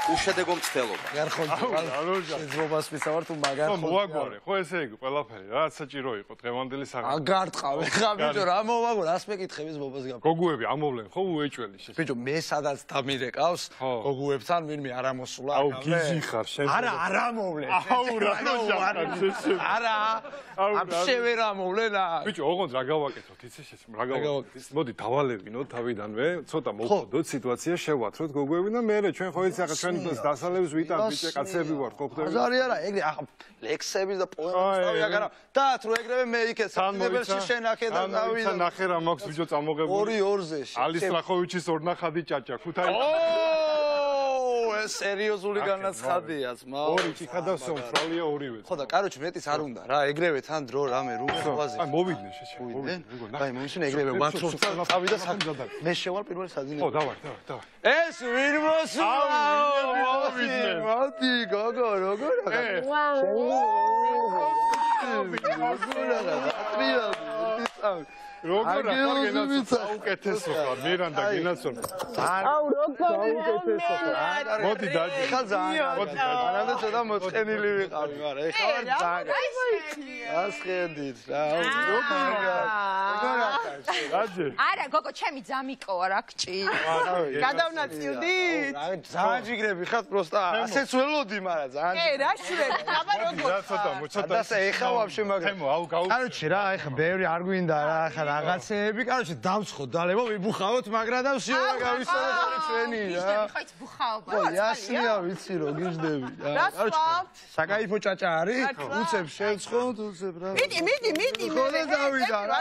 უშედეგო მცდელობა. არ ხონდა. შეძრობას მისავარ თუ მაგარ ხო მოაგვარე, ხო ესე იგი ყველაფერი, რაც საჭირო იყო დღევანდელი საღამო. აგარტყავე, ხა ბიჭო, რა მოვაგო, რას მეკითხების ბობას გაფ. გოგუები ამოვლენ, ხო უეჭველი შეჭ. ბიჭო, მე სადაც დამირეკავს, გოგუებთან ვინმე არ ამოსულა. აუ, გიჟი ხარ შენ. არა, არ ამოვლენ. აუ, რა მოჟახარ. არა. აბშე ვერ ამოვლენა. ბიჭო, ოღონდ რა გავაკეთოთ, იცი შენ, რა გავაკეთოთ. მოდი დავალევინოთ თავიდანვე, ცოტა მოვხოდოთ სიტუაცია შევათროთ გოგუები და მე ჩვენ ხო იცი ახლა ჩვენ დასალევს ვიტან ბიჭე კაცები ვართ ხო ხდები? აზარი არა, ეგრე ახლა ლექსების და პოემების თავი აგარა. დაათ რო ეგრევე მე იქე საფინებელში შენახე და დავიდა. მოიცა ნახე რა მაქვს ბიჭო წამოღებული. 2-2-ზე. ალისტრახოვიჩის ორნახადი ჭაჭა ქუთაი. სერიოზული განაცხადია, ძმა. ორი ჭიქადავსო მთრალია ორივე. ხო და კაროჩი მეტიც არ უნდა რა, ეგრევე თან დრო რამე რუხაზი. აი მოვიდნენ შეჭე. მოვიდნენ. აი მომიშენ ეგრევე ვათრობს და წავიდა საქმე. მე შევალ პირველ საძინებელში. ხო, დავარ. ეს ვინ მოსულა? მოვიდნენ. მოდი, გოგო, როგორ რა? როგორ აგენაცო უკეთესო ხარ მირანდა გენაცო აუ როგორ მოდი დაჯი ხა ძალიან მოდი არადა ცოტა მოწყენილი ვიყავი მაგრამ ეხლა ვარ ძალიან ასხედით რა დაჯი არა გოგო ჩემი ძამიკოა რა გჭი გადავნაწილდი ძალიან ჯიგრები ხარ პროსტა ასეც ველოდი მაგრამ ძალიან ე რა შურები აბა როგორ რა ცოტა მოჩატა და ეხლა ვაფშე მაგრამ აუ გაუ კაროჩი რა ეხლა ბევრი არ გვინდა რა ახლა რაღაცეები, კაროჩი დავცხოთ დალებო, ვიბუხავოთ, მაგრამ და ვსიო გავისწოროთ არის ჩვენი რა. ხაიც ბუხაობა. ო, იასია ვიცი რო გიждები. კაროჩი. საკაიფო ჭაჭა არის? უცებ შევცხოთ, უცებ რა. მიდი. ხოლე დავიდა რა.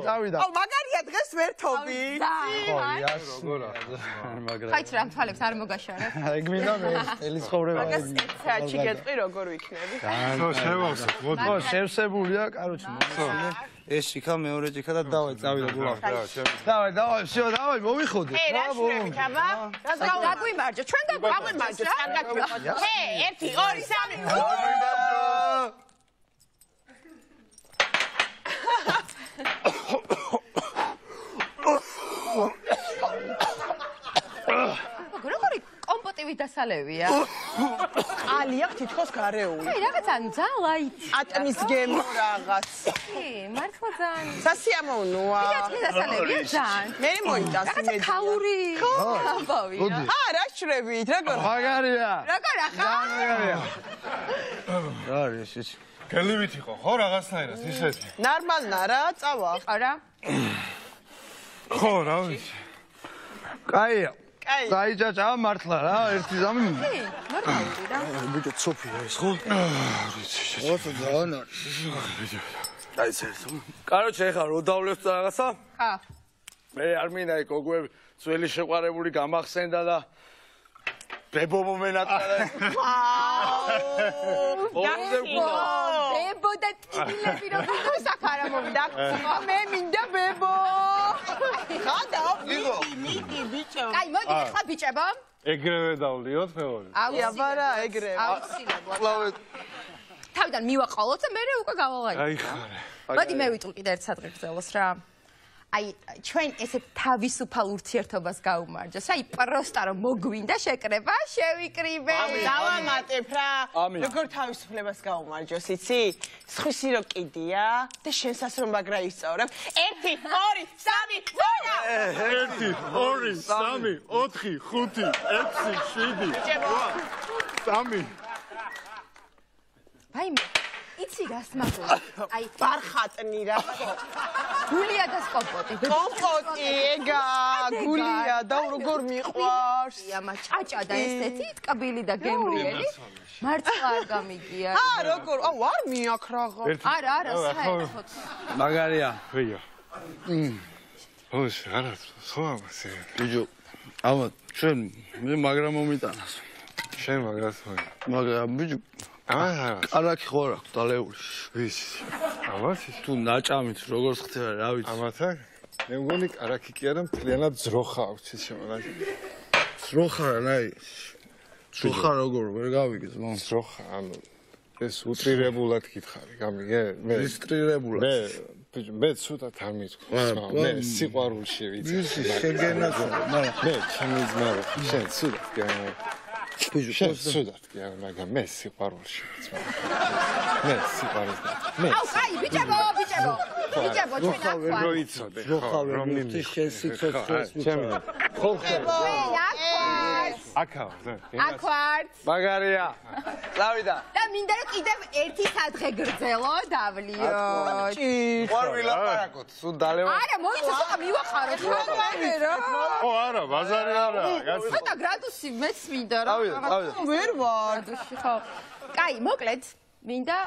დავიდა. აუ მაგარია დღეს ვერთობი. ხო, იასია. მაგრამ ხაიც რა თვალებს არ მოგაშარებ. ეგ მინდა მე წელი ცხოვრება. მაგას ეცაჩი გეტყვი როგორ ვიქნები. ხო შევავსოთ მოდი ხო, შევსებულია, კაროჩი. ეს იქა მეორე ჭიქა და დავაი წავიდა გულავ. დავაი, всё, დავაი, მოვიხოდეთ. რა შურებით, აბა? რა გაგვიმარჯო, ჩვენ გაგვიმარჯო, კარგად ვიყოთ. ჰე, 1 2 3 როგორი კომპოტივი დასალევია? ალი აქვს თითქოს გარეული. აი რაღაცა ძალაით. ატმის გემო რაღაც. მართლა ძალიან. სასიამოვნოა. იათი დასალევია ძალიან. მე მოიტანს რაღაცა ქალური. ამბავია. რა შრებით, როგორ? მაგარია. როგორ ახლა? რა არის ეს? გელივით იყო ხო რაღაცნაირად ისეთი ნორმალნა რა, წავა. არა. ხო რა ვიცი კაია. კაი. კაი ჭაჭა მართლა რა, ერთი ზამი. მარტივი რა. ბიჭო ცოფია ეს ხო? ვიცი όσο ძალიან არის. აი ეს. კაროჩე ეხა რო დავლევთ რაღაცა? ხა. მე არ მინდა იქ გოგუები ძველი შეყვარებული გამახსენდა და ბებო მომენატრა. ბებო და ტილები როგორ საფარა მომდა. მე მინდა ბებო. ხადა, მიდი ბიჭო. აი მოდი ხა ბიჭებო. ეგრევე დავლიოთ მეორე აბარა ეგრე. აუცილებლად. თავიდან მივაყოლოთ და მე უკვე გავალაი. აი ხარე მოდი მე ვიტყვი კიდე ერთ სადღეგრძელოს რა. აი ჩვენ ესეთ თავისუფალ ურთიერთობას გაუმარჯოს. აი პროსტა რომ მოგვინდა შეკრება, შევიკრიბე. დავამატებ რა. როგორ თავისუფლებას გაუმარჯოს, იცი? სხვისი რო კიდია და შენსაც რომ მაგრა ისწორებ. 1 2 3 ვანა. 1 2 3 4 5 6 7 8 აი მე იცი რას მაგოლა? აი ბარხატნი რა. გულია და კომპოტი. კომპოტი ეგა, გულია და როგორ მიყვარს. ამა ჭაჭა და ესეთი ტკბილი და გემრიელი. მართლა არ გამიგია. როგორ? აუ არ მიაქ რაღა. არა, საერთოდ. მაგარია. ვია ოსი არა ხო ამასე ბიჭო ამა ჩვენ მე მაგრამ მომიტანას. შენ მაგრას ხო მაგრამ ბიჭო არაკი ხო რა დალეული. ვიცი ამას თუ ნაჭამით როგორც ხდება რა ვიცი. ამათა მე მგონი არაკი კი არა მთლიანად ძროხა აქვს ის შემოგან. ძროხა რაი. ძროხა როგორ ვერ გავიგეს მომ. ძროხა ანუ ეს უტრირებულად გითხარი გამიგე მე ისტრირებულად მე ცუდად არ მithქვი მე სიყვარულში ვიცი შეგენაცა მე ჩემი ძმა შენ ცუდად შენ სუდად კი არა, მაგრამ მე სიყვარულში ვარ. მე სიყვარულში. მე. აუ, კაი, ბიჭებო. ბიჭებო, ჩვენ აქ ვარ. რო იცოდე. რომ ნიმი შენ სიცოცხლეს ჩემი. ხო ჩვენ აქ ვარ. აქა ვარ. აქ ვარ. მაგარია წავიდა და მინდა რომ კიდევ ერთი სადღე გრძელო დავლიო. ვარ ვილაპარაკოთ სულ დალევა არა, მოიცა ცოტა მივაყაროთ რა. ო არა, ბაზარი არა. ცოტა გრადუსი მეც მინდა რა. ვერ ვარ. ხო. კაი, მოკლედ, მინდა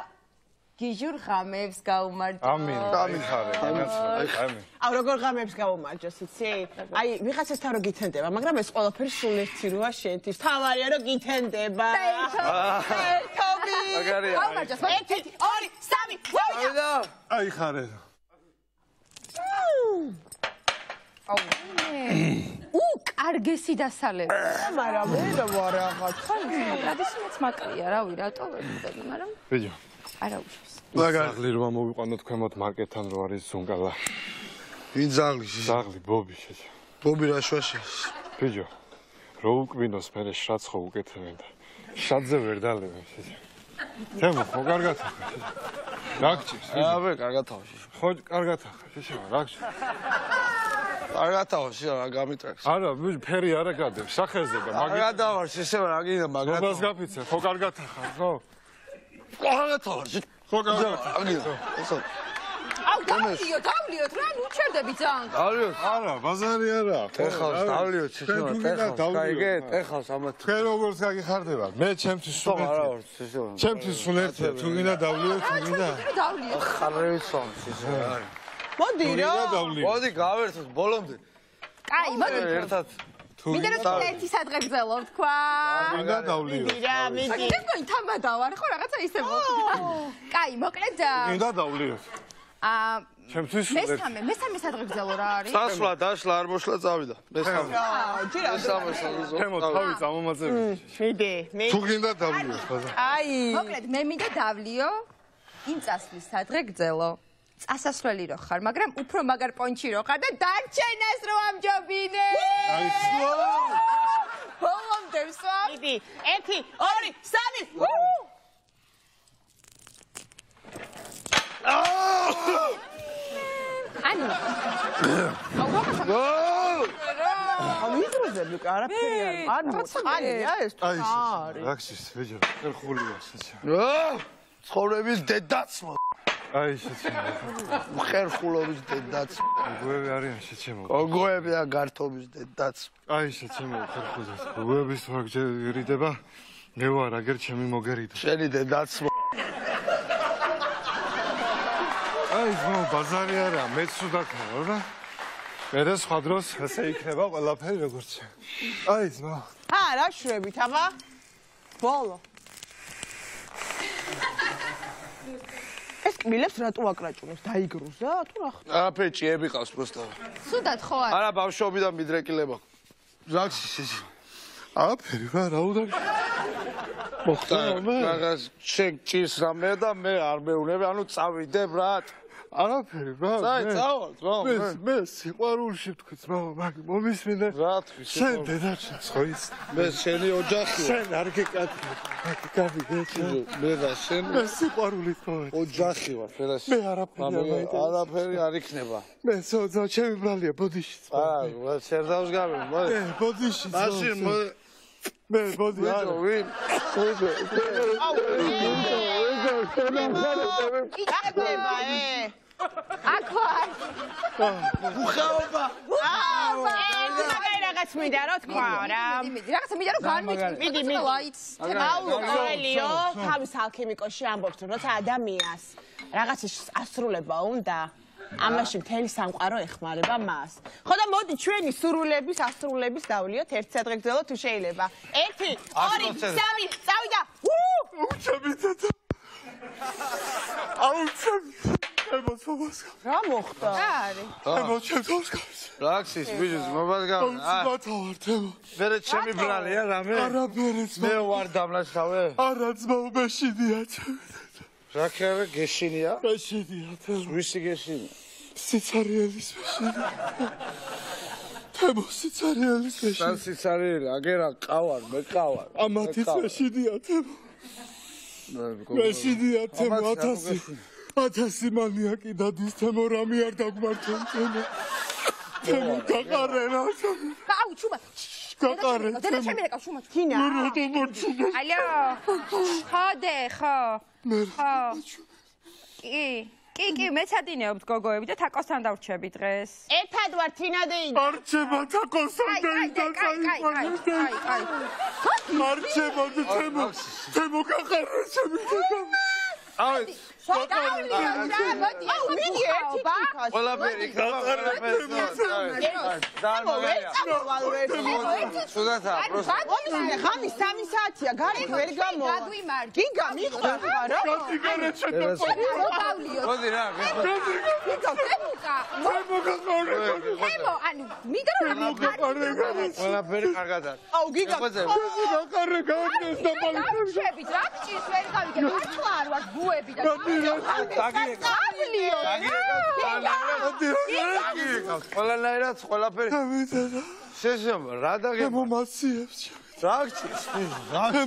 გიჟურ ღამეებს გაუმარჯო. ამინ. ამინ ხარე. ამინ. აუ როგორ ღამეებს გავუმარჯოს, იცი? აი, ვიღაცასთან რო გითენდება, მაგრამ ეს ყველაფერი სულ ერთი როა შენთვის. თავარია რომ გითენდება. თობი. მაგარია გაუმარჯოს. 1 2 3 გავიდა. აი ხარე. აუ. კარგესი დასალები. მაგრამ ვერ ვარ რაღაც. რადგან მეც მაკლია, რავი, რატო ვერ ვიდები, მაგრამ ბიჭო. არა უშავს. მაგარი რომ მოვიყვანოთ ქვემოთ მარკეტთან რო არის ზუნგალა. ვინ ზაღლი ზაღლი ბობი შეჭა. ბობი რა შვაში ბიჭო. რო უკბინოს მე შრაც ხო უკეთებენ და შადზე ვერ დალევენ შეჭა. თემო ხო კარგად ახლა. რა გჭირს? აბე კარგად თავში ხო კარგად ახლა შეჭა რა გჭირს? კარგად თავში რა გამიტრაქს არა ფერი არა გადებს სახეზე და მაგით კარგად თავში ესე რა გინდა მაგრამ მას გაფიცე ხო კარგად ახლა ხო კარგად თავში ხო კარგად აგინდა ესო აუ, დავლიოთ რა, ნუ ჩერდები ძალიან. დავლიოთ არა ბაზარი არა ეხავს დავლიოთ შეშოვა დავლიოთ ეხავს ამათ თქვენ როგორც გაგიხარდებათ მე ჩემთვის სულ არა ერთია ვარ შეშოვა ჩემთვის სულ ერთია თუ გინდა დავლიოთ თუ გინდა დავლიოთ. ხარევი სამ შეშოვა არის მოდი რა. დავლიოთ მოდი გავერთოთ ბოლომდე კაი, მოდი. ერთად მინდა რომ ერთი სადღე გრძელო თქვა. გინდა დავლიოთ მიდი რა, მიდი. თქვენ თამადა ვარ ხო რაღაცა ისე მოხდა. კაი, მოკლედ გინდა დავლიოთ ჩემთვის სულ ერთია მესამე სადღე გრძელო რა არის? დასვლა დაშლა არ მოშლა წავიდა მესამე ჯერა. თემო თავი წამომაწევი მიდი, მიდი. თუ გინდა დავლიოთ ბაზარი აი. მოკლედ მე მინდა დავლიო იმ წასვლის სადღე გრძელო. წასასვლელი რო ხარ, მაგრამ უფრო მაგარ პონჩი რო ხარ და დარჩენას რო ამჯობინე. აი სვა ბოლომდე ვსვა. მიდი. 1 2 3. ანუ ამიზროზები არაფერი არ მოწყალია ეს თუ აი არის. რაქშის ბიჭო ხერხულია შეჭა ცხოვრების დედაც აი შეჭა ხერხულობის დედაც გოები არიან შეჭემო გოგოები და გართობის დედაც აი შეჭემო ხერხულებს გოების ვაგჯერიდება მე ვარ აგერ ჩემი მოგერიდა შენი დედაც აი ძმო ბაზარი არა მეც სუდად ვარ რა მე და სხვა დროს ასე იქნება ყველაფერი როგორც აი ძმო რა შვებით აბა ბოლო ეს კბილებს რატო აკრაჭუნებს დაიგრუზა თუ რა აფე ჭიები ყავს პროსტა სუდად ხო არ? არა ბავშვობიდან მიდრეკილება რაქში შეჭი აფერი რა რაუდარი მოხდა რაღაც შენ ჭირს რამე და მე არ მეუნები ანუ წავიდე ბრატ არაფერი რა წავალ მე სიყვარულში ვთქვი ძმა მაგ მომისმინე რა თქვი შენ დედაჩემს ხო ის მე შენი ოჯახი შენ არ გეკატრი მე და შენ მე სიყვარული თქო ოჯახი ვარ ფერაში მე არაფერი არ იქნება მე ზო ჩემი ბრალია ბოდიში არა შერდავს გამი მე ბოდიში მაშინ მე ბოდი არა ვინ იკეთება აქ ვარ. უხაობა რაღაც მინდა რა თქვა რა რაღაცა მინდა რომ განმეჭი. მიდი ლაიტს აუ ელიო თავის ალქიმიკოში ამბობს რომ როცა ადამიანს რაღაცის ასრულება უნდა ამაში მთელი სამყარო ეხმარება მას. ხო და მოდი ჩვენი სურვილების ასრულების დავლიოთ ერთ სადღე გრძელო თუ შეიძლება. 1 2 3 წავიდა. უჩაბიცა ემოცობას რა მოხდა? რა არის? ემოცებს გავს რაქსის ბიჭს მობადგავ ბათავარ თემო მერე ჩემი ბრალია რამე არაფერიც მე ვარ დამლაშავე არა ძმაო მეშინია რაქერე გეშინია მეშინია თემო ვისი გეშინია სიცარიელის მეშინია თემოსი ცარიელის მეში. სანსი ცარიელი, აგერა ყავარ, მე ყავარ. ამათიც მეშიდია თემო. მეშიდია თემო 1000. 1000 მანიაკი დადის თემო რამე არ დაგმართენ თემო. თემო გაყარე რა. აუ ჩუბა გაყარე. და ჩემი რეკავ შუმა თინა ალო ხოდე ხო კი მეცადინეობთ გოგოები და თაკოსთან დავრჩები დღეს ერთად ვარ თინა დეინა არჩება თაკოსთან არჩება თემო გაყარე ჩემი აი ყველაფერი სუდათა ღამის 3 საათია გარეთ ვერ გამოვა გიგა მიყვარხარ რა მოდი რა ყველაფერი კარგად არის აუ გიგა გაყარე გააკეთეს და დავჩებით რა ბჭის ვერ გავიგე მართლა არ ვარ ბუები და ყველანაირად ყველაფერი შესაძლოა რა დაგება მომაციებს რა გჭირს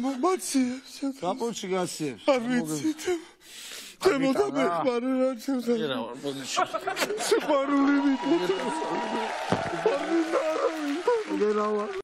მომაციებს გაპონჩი გასიებს არ ვიცი თემო და მეხმარე რა ჩემს სიყვარული ვიყო